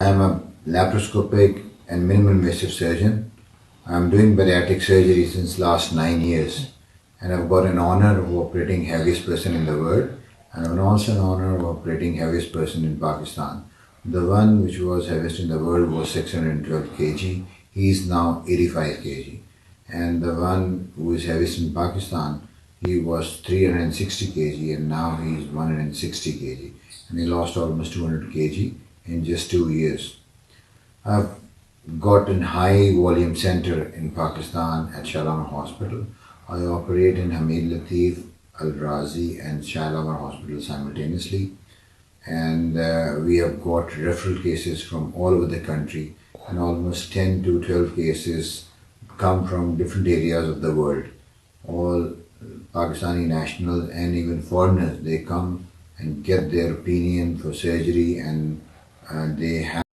I'm a laparoscopic and minimal invasive surgeon. I'm doing bariatric surgery since last 9 years, and I've got an honor of operating heaviest person in the world, and I've also an honor of operating heaviest person in Pakistan. The one which was heaviest in the world was 612 kg. He is now 85 kg, and the one who is heaviest in Pakistan, he was 360 kg, and now he is 160 kg, and he lost almost 200 kg in just 2 years. I've got a high volume center in Pakistan at Shalamar Hospital. I operate in Hamid Latif, Al Razi, and Shalamar Hospital simultaneously. And we have got referral cases from all over the country, and almost 10 to 12 cases come from different areas of the world. All Pakistani nationals and even foreigners, they come and get their opinion for surgery, and they have